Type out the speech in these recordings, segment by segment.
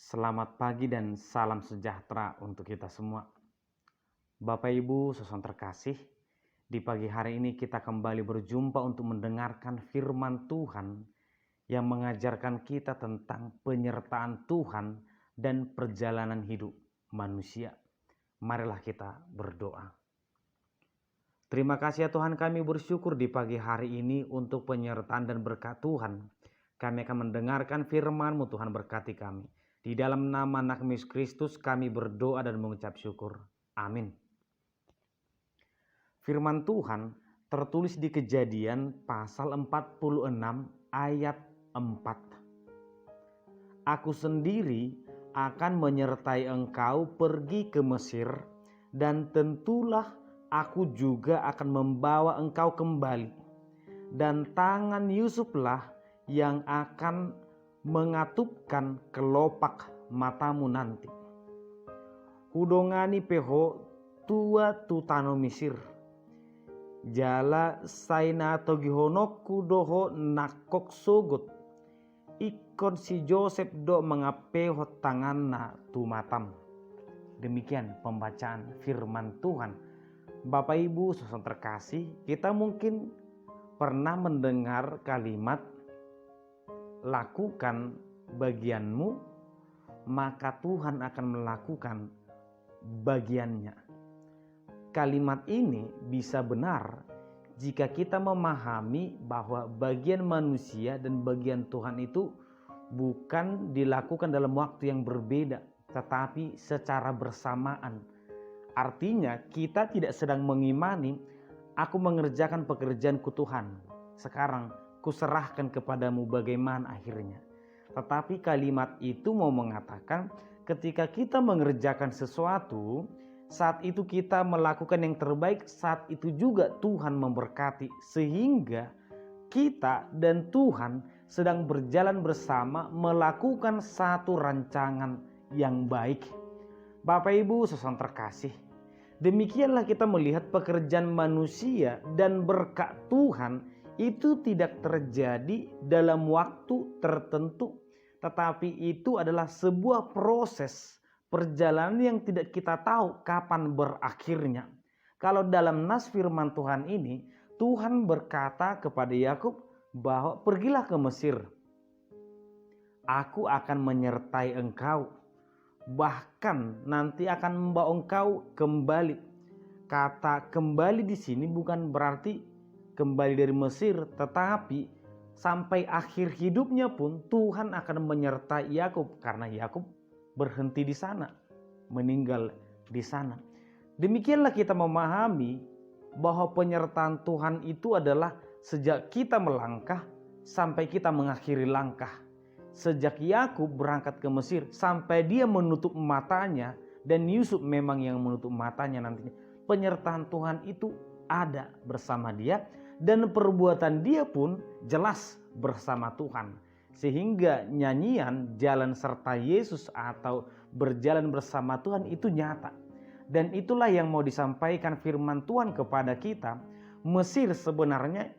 Selamat pagi dan salam sejahtera untuk kita semua. Bapak Ibu saudara terkasih, di pagi hari ini kita kembali berjumpa untuk mendengarkan firman Tuhan yang mengajarkan kita tentang penyertaan Tuhan dan perjalanan hidup manusia. Marilah kita berdoa. Terima kasih ya Tuhan, kami bersyukur di pagi hari ini untuk penyertaan dan berkat Tuhan. Kami akan mendengarkan firman-Mu, Tuhan berkati kami. Di dalam nama Anak Yesus Kristus kami berdoa dan mengucap syukur. Amin. Firman Tuhan tertulis di Kejadian pasal 46 ayat 4. Aku sendiri akan menyertai engkau pergi ke Mesir, dan tentulah aku juga akan membawa engkau kembali, dan tangan Yusuflah yang akan mengatupkan kelopak matamu nanti. Hudongani peho tua tutano Mesir, jala saina togihonok kudoho nakok sogot, ikon si Joseph do mengapeho tanganna tu matam. Demikian pembacaan firman Tuhan. Bapak Ibu saudara terkasih, kita mungkin pernah mendengar kalimat lakukan bagianmu, maka Tuhan akan melakukan bagiannya. Kalimat ini bisa benar jika kita memahami bahwa bagian manusia dan bagian Tuhan itu bukan dilakukan dalam waktu yang berbeda, tetapi secara bersamaan. Artinya kita tidak sedang mengimani, aku mengerjakan pekerjaanku Tuhan, sekarang kuserahkan kepadamu bagaimana akhirnya. Tetapi kalimat itu mau mengatakan ketika kita mengerjakan sesuatu, saat itu kita melakukan yang terbaik, saat itu juga Tuhan memberkati. Sehingga kita dan Tuhan sedang berjalan bersama melakukan satu rancangan yang baik. Bapak Ibu saudara terkasih, demikianlah kita melihat pekerjaan manusia dan berkat Tuhan itu tidak terjadi dalam waktu tertentu, tetapi itu adalah sebuah proses perjalanan yang tidak kita tahu kapan berakhirnya. Kalau dalam nas firman Tuhan ini, Tuhan berkata kepada Yakub bahwa pergilah ke Mesir. Aku akan menyertai engkau, bahkan nanti akan membawa engkau kembali. Kata kembali di sini bukan berarti kembali dari Mesir, tetapi sampai akhir hidupnya pun Tuhan akan menyertai Yakub, karena Yakub berhenti di sana, meninggal di sana. Demikianlah kita memahami bahwa penyertaan Tuhan itu adalah sejak kita melangkah sampai kita mengakhiri langkah. Sejak Yakub berangkat ke Mesir sampai dia menutup matanya, dan Yusuf memang yang menutup matanya nantinya, penyertaan Tuhan itu ada bersama dia, dan perbuatan dia pun jelas bersama Tuhan. Sehingga nyanyian jalan serta Yesus atau berjalan bersama Tuhan itu nyata. Dan itulah yang mau disampaikan firman Tuhan kepada kita. Mesir sebenarnya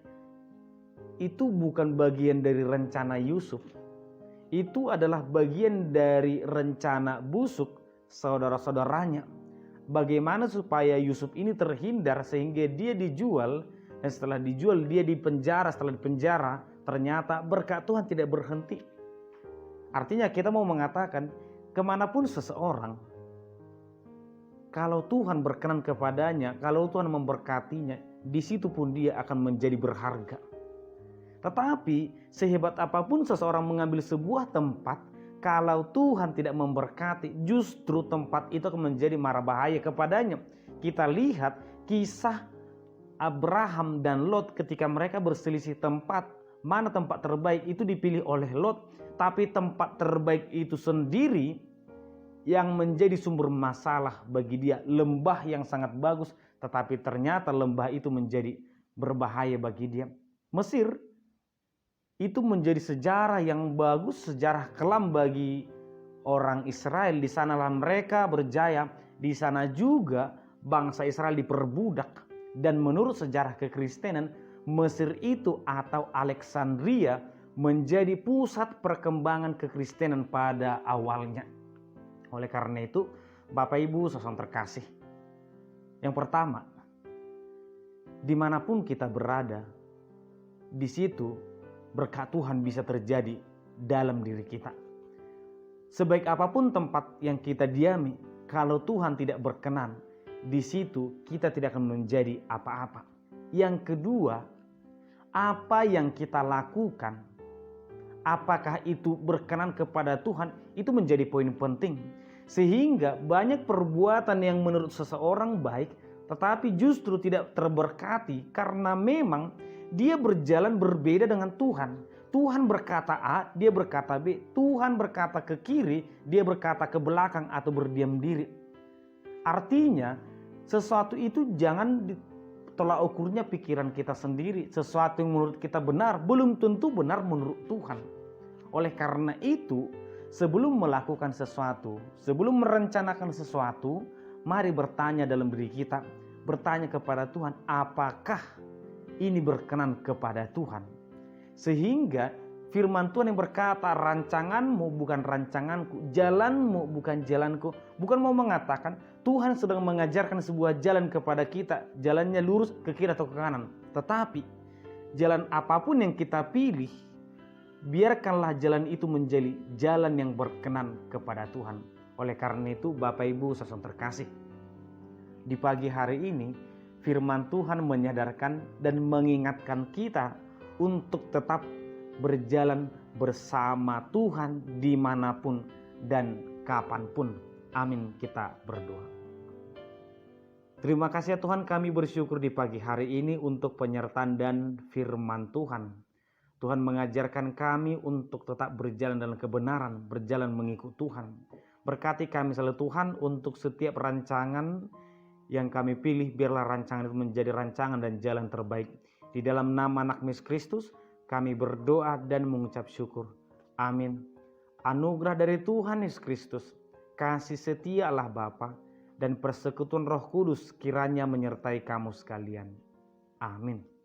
itu bukan bagian dari rencana Yusuf. Itu adalah bagian dari rencana busuk saudara-saudaranya. Bagaimana supaya Yusuf ini terhindar sehingga dia dijual, dan setelah dijual dia dipenjara. Setelah dipenjara ternyata berkat Tuhan tidak berhenti. Artinya kita mau mengatakan, kemanapun seseorang, kalau Tuhan berkenan kepadanya, kalau Tuhan memberkatinya, di situ pun dia akan menjadi berharga. Tetapi sehebat apapun seseorang mengambil sebuah tempat, kalau Tuhan tidak memberkati, justru tempat itu akan menjadi mara bahaya kepadanya. Kita lihat kisah Abraham dan Lot ketika mereka berselisih tempat, mana tempat terbaik itu dipilih oleh Lot, tapi tempat terbaik itu sendiri yang menjadi sumber masalah bagi dia. Lembah yang sangat bagus, tetapi ternyata lembah itu menjadi berbahaya bagi dia. Mesir itu menjadi sejarah yang bagus, sejarah kelam bagi orang Israel. Di sanalah mereka berjaya, di sana juga bangsa Israel diperbudak. Dan menurut sejarah kekristenan, Mesir itu atau Alexandria menjadi pusat perkembangan kekristenan pada awalnya. Oleh karena itu, Bapak Ibu saudara terkasih, yang pertama, dimanapun kita berada, di situ berkat Tuhan bisa terjadi dalam diri kita. Sebaik apapun tempat yang kita diami, kalau Tuhan tidak berkenan, di situ kita tidak akan menjadi apa-apa. Yang kedua, apa yang kita lakukan, apakah itu berkenan kepada Tuhan, itu menjadi poin penting. Sehingga banyak perbuatan yang menurut seseorang baik, tetapi justru tidak terberkati karena memang dia berjalan berbeda dengan Tuhan. Tuhan berkata A, dia berkata B. Tuhan berkata ke kiri, dia berkata ke belakang atau berdiam diri. Artinya, sesuatu itu jangan tolak ukurnya pikiran kita sendiri. Sesuatu yang menurut kita benar, belum tentu benar menurut Tuhan. Oleh karena itu, sebelum melakukan sesuatu, sebelum merencanakan sesuatu, mari bertanya dalam diri kita. Bertanya kepada Tuhan, apakah ini berkenan kepada Tuhan? Sehingga firman Tuhan yang berkata, rancanganmu bukan rancanganku, jalanmu bukan jalanku. Bukan mau mengatakan Tuhan sedang mengajarkan sebuah jalan kepada kita, jalannya lurus ke kiri atau ke kanan. Tetapi jalan apapun yang kita pilih, biarkanlah jalan itu menjadi jalan yang berkenan kepada Tuhan. Oleh karena itu Bapak Ibu saudara terkasih, di pagi hari ini firman Tuhan menyadarkan dan mengingatkan kita untuk tetap berjalan bersama Tuhan dimanapun dan kapanpun. Amin, kita berdoa. Terima kasih ya Tuhan, kami bersyukur di pagi hari ini untuk penyertaan dan firman Tuhan. Tuhan mengajarkan kami untuk tetap berjalan dalam kebenaran, berjalan mengikut Tuhan. Berkati kami selalu Tuhan untuk setiap rancangan yang kami pilih, biarlah rancangan itu menjadi rancangan dan jalan terbaik. Di dalam nama anak Yesus Kristus, kami berdoa dan mengucap syukur. Amin. Anugerah dari Tuhan Yesus Kristus, kasih setia Allah Bapa, dan persekutuan Roh Kudus kiranya menyertai kamu sekalian. Amin.